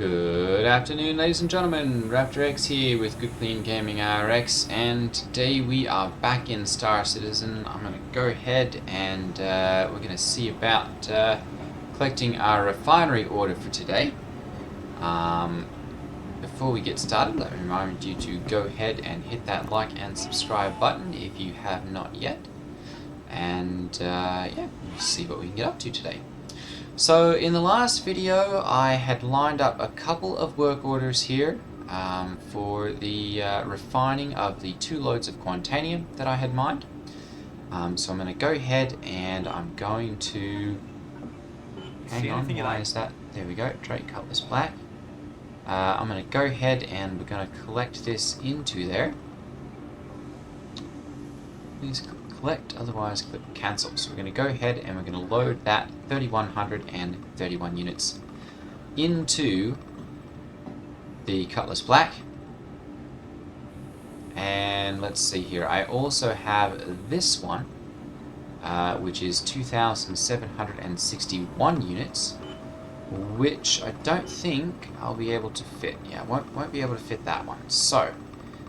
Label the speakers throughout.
Speaker 1: Good afternoon, ladies and gentlemen. Raptor X here with Good Clean Gaming RX, and today we are back in Star Citizen. I'm going to go ahead and we're going to see about collecting our refinery order for today. Before we get started, let me remind you to go ahead and hit that like and subscribe button if you have not yet. And yeah, we'll see what we can get up to today. So in the last video I had lined up a couple of work orders here for the refining of the 2 loads of Quantanium that I had mined. So I'm going to go ahead and I'm going to... Hang on, why is that? There we go, Drake Cutlass Black. I'm going to go ahead and we're going to collect this into there. Please collect, otherwise click cancel. So we're going to go ahead and we're going to load that 3131 units into the Cutlass Black. And let's see here, I also have this one, which is 2761 units, which I don't think I'll be able to fit. Yeah, won't be able to fit that one. So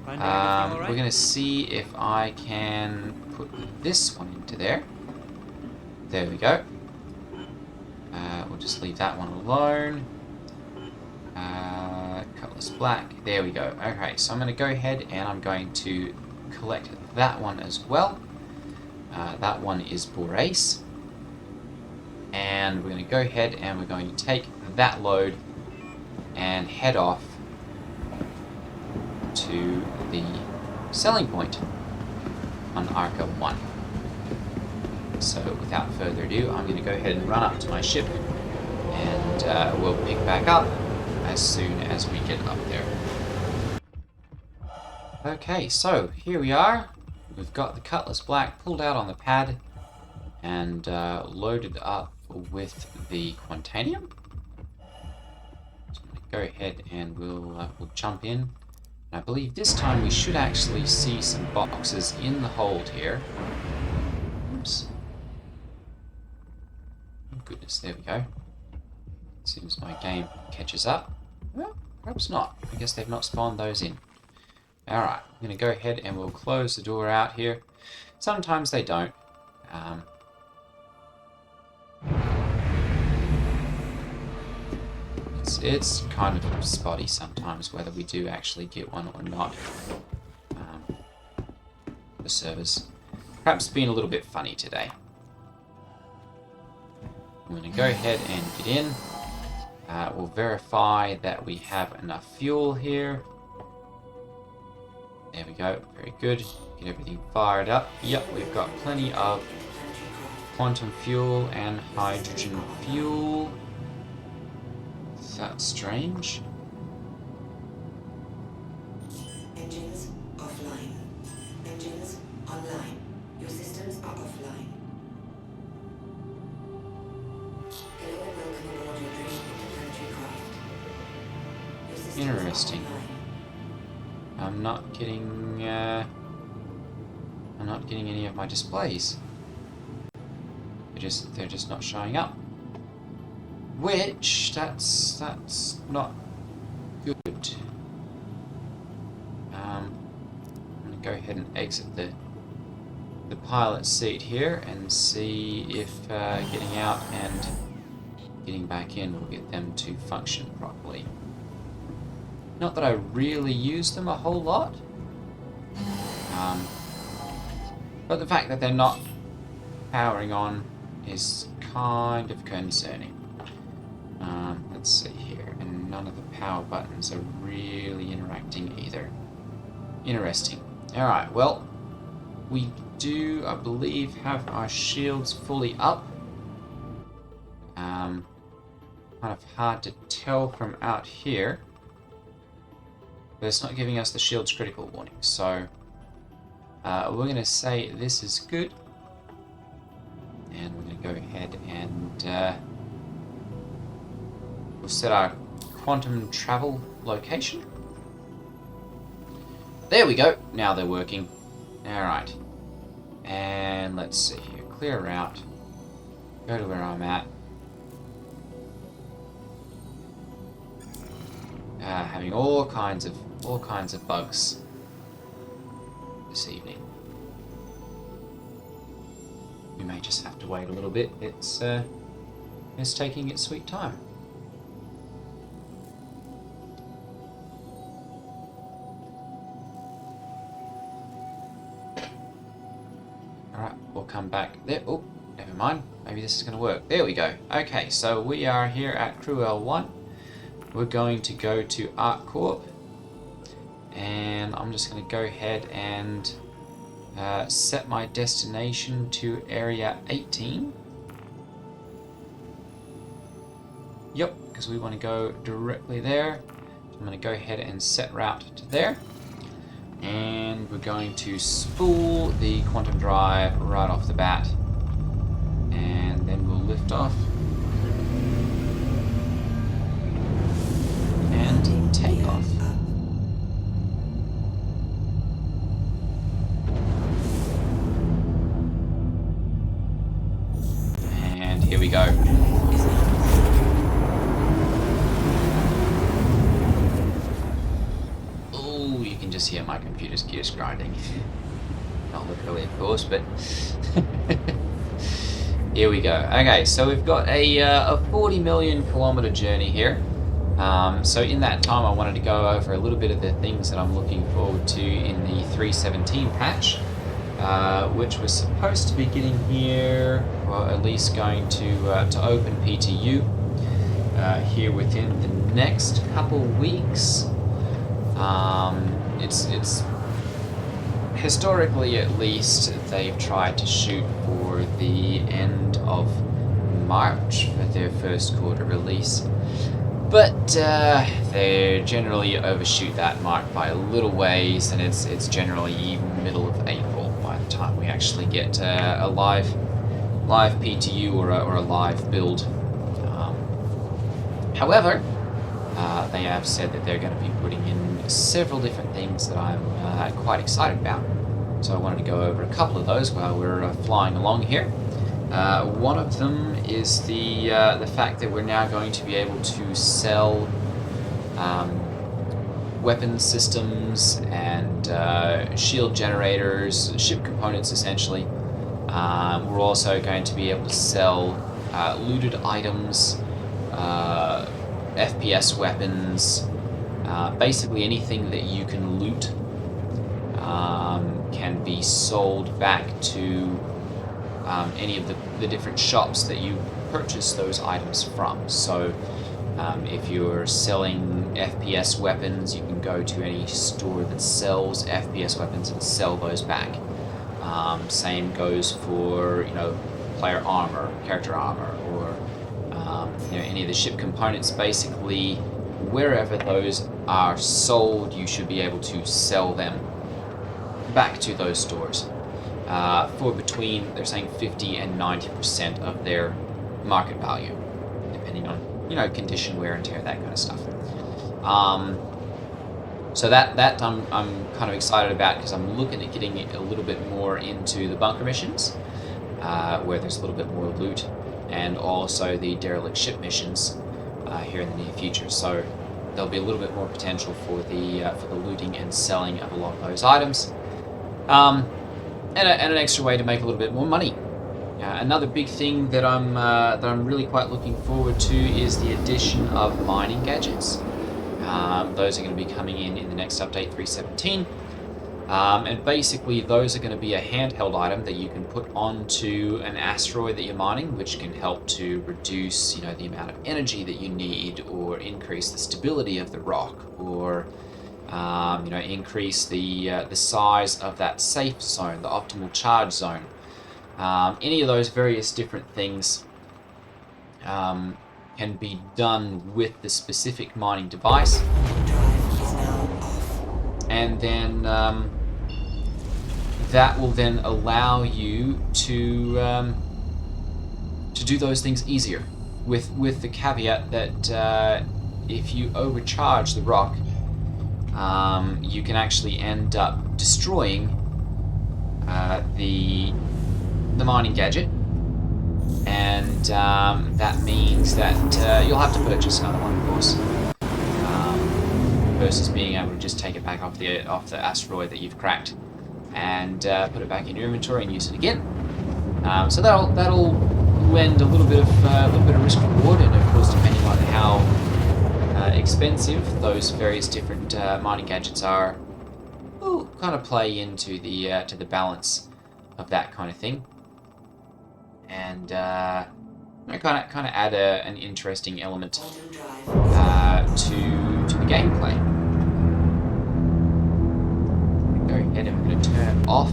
Speaker 1: we're going to see if I can put this one into there. There we go. We'll just leave that one alone. Cutlass Black. There we go. Okay, so I'm going to go ahead and I'm going to collect that one as well. That one is pervades. And we're going to go ahead and we're going to take that load and head off to the selling point on Arca 1. So without further ado, I'm going to go ahead and run up to my ship and we'll pick back up as soon as we get up there. Okay, so here we are. We've got the Cutlass Black pulled out on the pad and loaded up with the Quantanium. So I'm going to go ahead and we'll jump in. I believe this time we should actually see some boxes in the hold here. Oops. Oh goodness, there we go. Seems my game catches up. Well, perhaps not. I guess they've not spawned those in. Alright, I'm going to go ahead and we'll close the door out here. Sometimes they don't. It's kind of spotty sometimes whether we do actually get one or not. The server's perhaps been a little bit funny today. I'm going to go ahead and get in. We'll verify that we have enough fuel here. There we go, very good. Get everything fired up. Yep, we've got plenty of quantum fuel and hydrogen fuel. That's strange.
Speaker 2: Engines offline. Engines online. Your systems are offline. Hello and welcome aboard your dream interplanetary craft. Your systems
Speaker 1: Interesting.
Speaker 2: are offline.
Speaker 1: I'm not getting any of my displays. They're just not showing up. Which that's not good. I'm gonna go ahead and exit the pilot seat here and see if getting out and getting back in will get them to function properly. Not that I really use them a whole lot, but the fact that they're not powering on is kind of concerning. Let's see here, and none of the power buttons are really interacting either. Interesting. Alright, well, we do, I believe, have our shields fully up. Kind of hard to tell from out here, but it's not giving us the shield's critical warning, so we're going to say this is good, and we're going to go ahead and we'll set our quantum travel location. There we go. Now they're working. Alright. And let's see here. Clear route. Go to where I'm at. having all kinds of bugs this evening. We may just have to wait a little bit. It's taking its sweet time. Alright, we'll come back there. Oh, never mind. Maybe this is going to work. There we go. Okay, so we are here at Crew L1. We're going to go to ArcCorp. And I'm just going to go ahead and set my destination to Area 18. Yep, because we want to go directly there. I'm going to go ahead and set route to there. And we're going to spool the quantum drive right off the bat. And then we'll lift off. And take off. And here we go. Oh, you can just hear my computer's gears grinding. Not literally, of course, but here we go. Okay, so we've got a 40 million kilometer journey here. So in that time, I wanted to go over a little bit of the things that I'm looking forward to in the 3.17 patch, which was supposed to be getting here, or at least going to open PTU here within the next couple weeks. It's historically, at least, they've tried to shoot for the end of March for their first quarter release. But they generally overshoot that mark by a little ways, and it's generally middle of April by the time we actually get a live PTU or a live build. However, they have said that they're going to be putting in several different things that I'm quite excited about. So I wanted to go over a couple of those while we're flying along here. One of them is the fact that we're now going to be able to sell weapon systems and shield generators, ship components essentially. We're also going to be able to sell looted items, FPS weapons, basically anything that you can loot can be sold back to any of the different shops that you purchase those items from. So if you're selling FPS weapons, you can go to any store that sells FPS weapons and sell those back. Same goes for player armor, character armor, or any of the ship components. Basically, wherever those are sold, you should be able to sell them back to those stores. For between, they're saying 50 and 90% of their market value, depending on condition, wear and tear, that kind of stuff. So that I'm kind of excited about, because I'm looking at getting a little bit more into the bunker missions, where there's a little bit more loot, and also the derelict ship missions here in the near future. So there'll be a little bit more potential for the looting and selling of a lot of those items. And an extra way to make a little bit more money. Another big thing that I'm really quite looking forward to is the addition of mining gadgets. Those are going to be coming in the next update, 3.17. And basically those are going to be a handheld item that you can put onto an asteroid that you're mining, which can help to reduce the amount of energy that you need, or increase the stability of the rock, or increase the size of that safe zone, the optimal charge zone. Any of those various different things can be done with the specific mining device, and then that will then allow you to do those things easier, with the caveat that if you overcharge the rock, you can actually end up destroying the mining gadget, and that means that you'll have to purchase another one, of course. versus being able to just take it back off the asteroid that you've cracked and put it back in your inventory and use it again. So that'll lend a little bit of risk reward, and of course, depending on how expensive those various different mining gadgets are, will kind of play into the to the balance of that kind of thing, and kind of add an interesting element to the gameplay. Go ahead and we're going to turn off.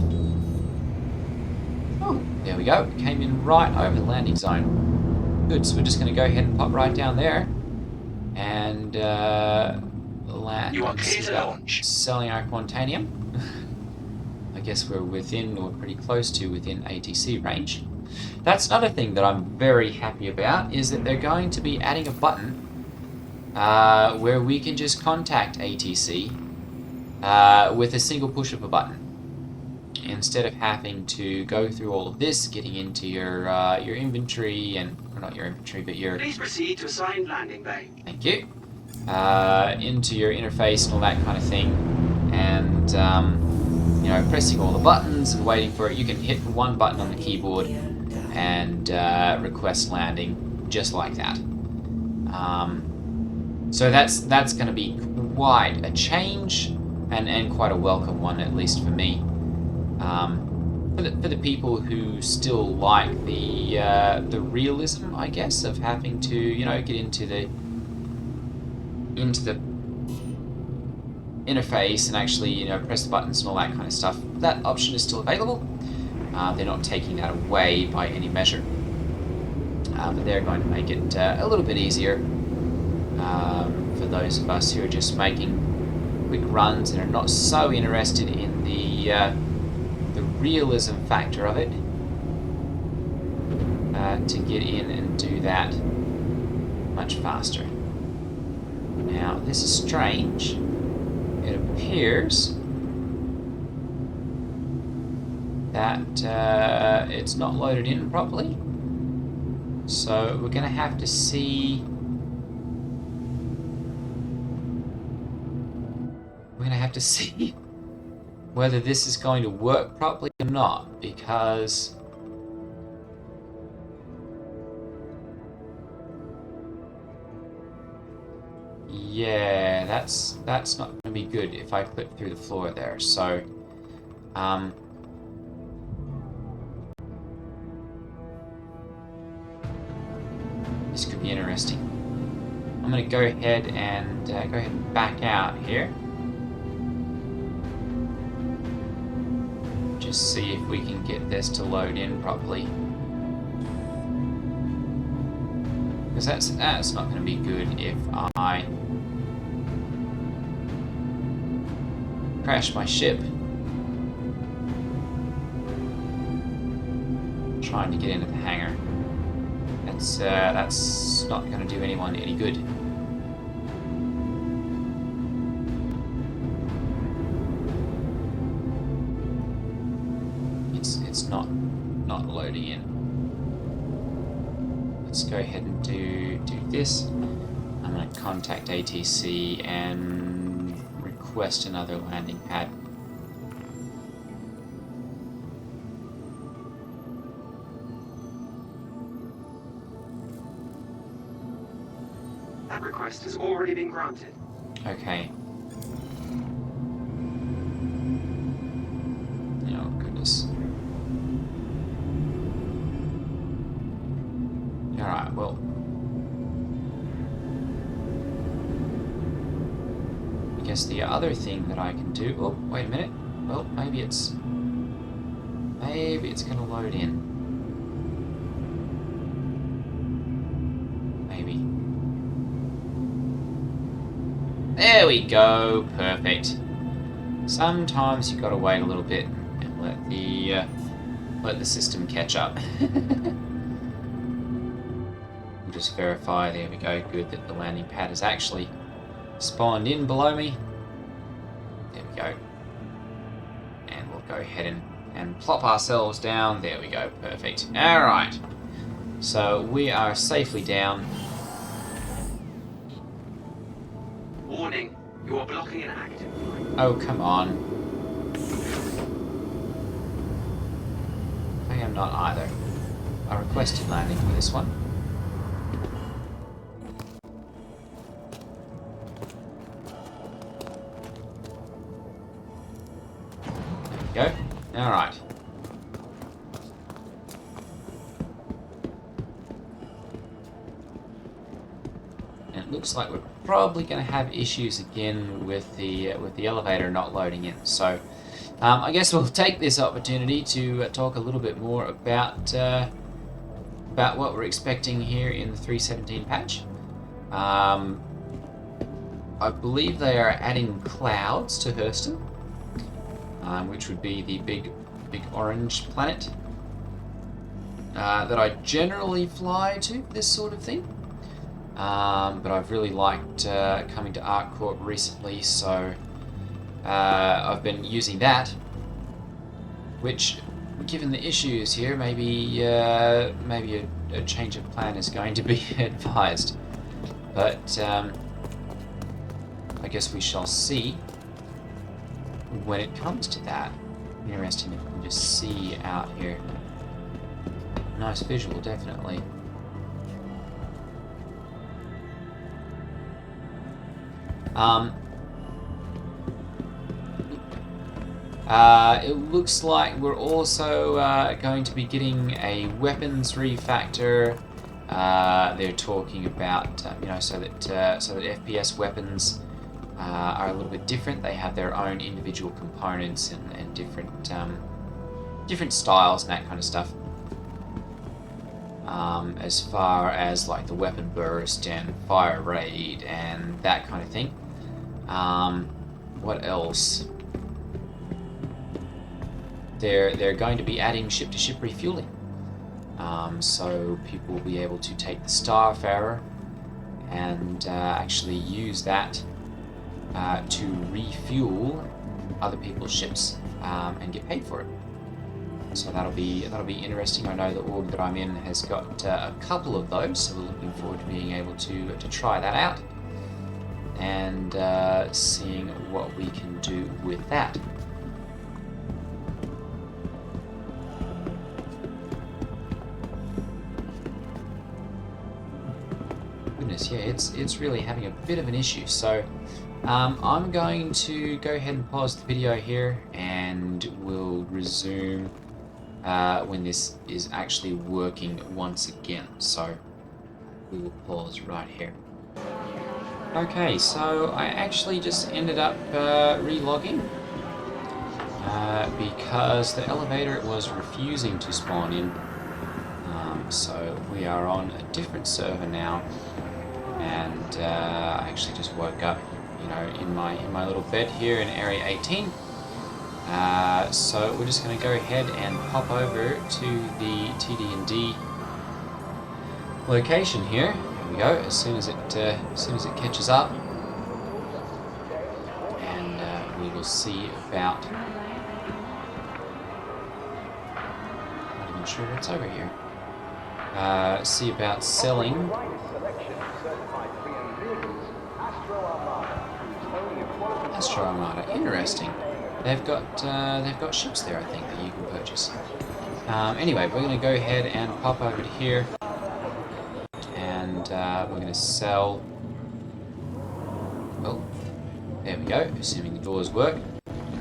Speaker 1: Oh, there we go. We came in right over the landing zone. Good, so we're just going to go ahead and pop right down there and land.
Speaker 3: You are clear to launch.
Speaker 1: Selling our Quantanium. I guess we're within, or pretty close to within ATC range. That's another thing that I'm very happy about, is that they're going to be adding a button where we can just contact ATC with a single push of a button, instead of having to go through all of this, getting into your inventory, and or not your inventory, but your.
Speaker 3: Please proceed to assigned landing bay.
Speaker 1: Thank you. Into your interface and all that kind of thing, and you know, pressing all the buttons and waiting for it. You can hit one button on the keyboard and request landing just like that. So that's going to be quite a change, and quite a welcome one, at least for me. For the people who still like the realism, I guess, of having to, you know, get into the interface and actually, you know, press the buttons and all that kind of stuff, that option is still available. They're not taking that away by any measure, but they're going to make it a little bit easier for those of us who are just making quick runs and are not so interested in the realism factor of it, to get in and do that much faster. Now, this is strange. It appears that it's not loaded in properly, so we're going to have to see. We're going to have to see whether this is going to work properly or not, because yeah, that's not going to be good if I clip through the floor there. So this could be interesting. I'm going to go ahead and back out here. Just see if we can get this to load in properly. Because that's not going to be good if I crash my ship trying to get into the hangar. That's not going to do anyone any good. It's not loading in. Let's go ahead and do this. I'm going to contact ATC and request another landing pad.
Speaker 3: That request has already been granted.
Speaker 1: Okay. Oh, goodness. Alright, well. I guess the other thing that I can do... Oh, wait a minute. Well, maybe it's going to load in. Maybe. There we go. Perfect. Sometimes you've got to wait a little bit and let the system catch up. We'll just verify. There we go. Good that the landing pad has actually spawned in below me. There we go. And we'll go ahead and plop ourselves down. There we go. Perfect. All right. So we are safely down.
Speaker 3: Warning. You are blocking an active line.
Speaker 1: Oh, come on. I am not either. I requested landing for this one. There we go. Alright. And it looks like we're probably going to have issues again with the elevator not loading in. So I guess we'll take this opportunity to talk a little bit more about what we're expecting here in the 3.17 patch. I believe they are adding clouds to Hurston, which would be the big orange planet that I generally fly to for this sort of thing. But I've really liked coming to ArcCorp recently, so I've been using that, which, given the issues here, maybe a change of plan is going to be advised. But I guess we shall see when it comes to that. Interesting if we can just see out here. Nice visual, definitely. It looks like we're also going to be getting a weapons refactor. They're talking about so that FPS weapons are a little bit different. They have their own individual components and different styles and that kind of stuff. As far as like the weapon burst and fire rate and that kind of thing. What else? They're going to be adding ship-to-ship refueling. So people will be able to take the Starfarer and actually use that to refuel other people's ships and get paid for it. So that'll be interesting. I know the org that I'm in has got a couple of those, so we're looking forward to being able to try that out and seeing what we can do with that. Goodness, yeah, it's really having a bit of an issue. So I'm going to go ahead and pause the video here, and we'll resume when this is actually working once again. So we will pause right here. Okay, so I actually just ended up relogging because the elevator was refusing to spawn in. So we are on a different server now, and I actually just woke up, in my little bed here in Area 18. So we're just going to go ahead and pop over to the TD&D location here. Here we go. As soon as it catches up, and we will see about. Not even sure what's over here. See about selling. Astro Armada, interesting. They've got ships there, I think, that you can purchase. Anyway, we're going to go ahead and pop over to here, and we're going to sell. Oh, there we go. Assuming the doors work,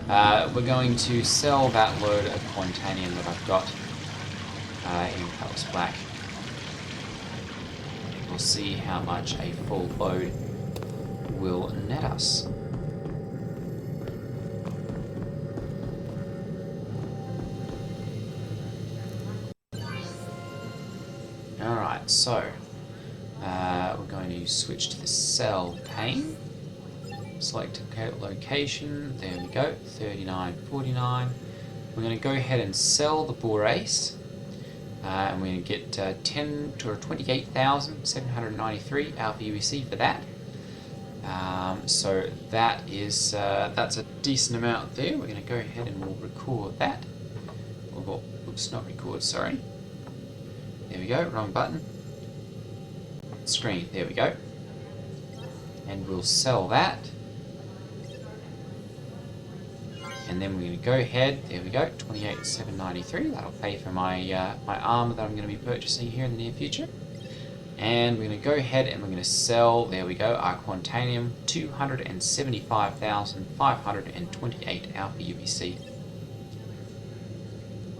Speaker 1: we're going to sell that load of Quantanium that I've got in Palace Black. We'll see how much a full load will net us. Alright, so we're going to switch to the sell pane. Select location, there we go, 39.49. We're going to go ahead and sell the Borace, and we're going to get 28,793 Alpha UEC for that. So that is that's a decent amount there. We're going to go ahead and we'll record that. Or, oops, not record, sorry. There we go, wrong button. Screen, there we go. And we'll sell that. And then we're going to go ahead, there we go, 28,793. That'll pay for my my armor that I'm going to be purchasing here in the near future. And we're going to go ahead and we're going to sell, there we go, our Quantanium, 275,528 alpha UBC.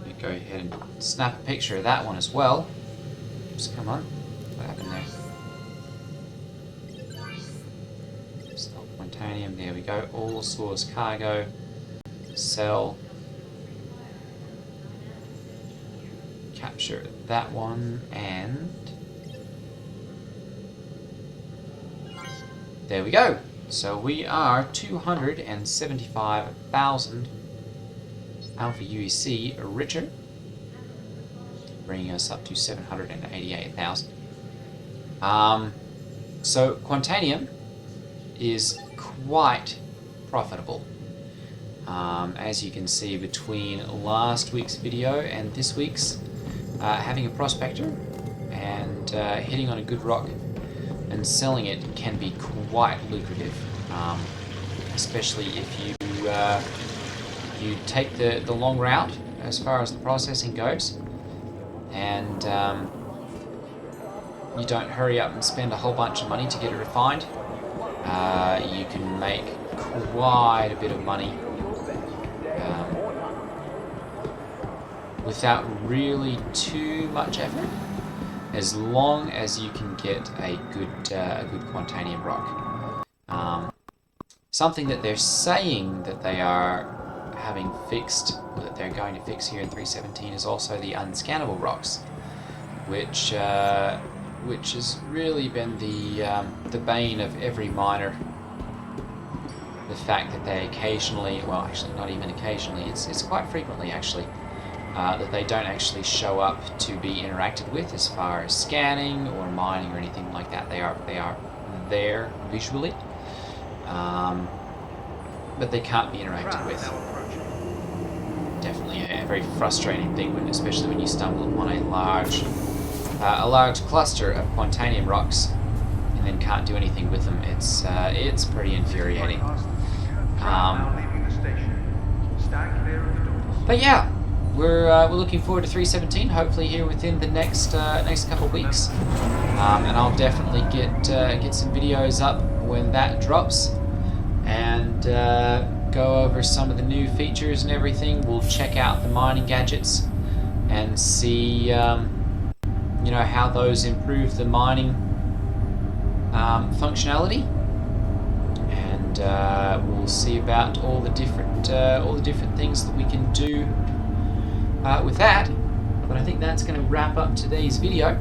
Speaker 1: We go ahead and snap a picture of that one as well. Just come on, what happened there? Sell Quantanium, there we go, all source cargo, sell. Capture that one, and there we go. So we are 275,000 alpha UEC richer, bringing us up to 788,000. So Quantanium is quite profitable. As you can see between last week's video and this week's, having a prospector and hitting on a good rock and selling it can be quite lucrative, especially if you you take the long route as far as the processing goes, and you don't hurry up and spend a whole bunch of money to get it refined. You can make quite a bit of money without really too much effort, as long as you can get a good Quantanium rock. Something that they're saying that they are having fixed, or that they're going to fix here in 3.17, is also the unscannable rocks, which has really been the bane of every miner. The fact that they occasionally, well, actually not even occasionally, it's quite frequently actually, that they don't actually show up to be interacted with as far as scanning or mining or anything like that. They are there visually, but they can't be interacted with. Definitely a very frustrating thing, especially when you stumble upon a large cluster of Quantanium rocks and then can't do anything with them. It's pretty infuriating. But yeah, we're looking forward to 3.17. Hopefully here within the next couple of weeks, and I'll definitely get some videos up when that drops, and go over some of the new features and everything. We'll check out the mining gadgets and see you know, how those improve the mining functionality, and we'll see about all the different things that we can do with that. But I think that's going to wrap up today's video,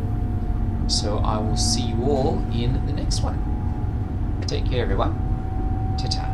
Speaker 1: so I will see you all in the next one. Take care, everyone. Ta-ta.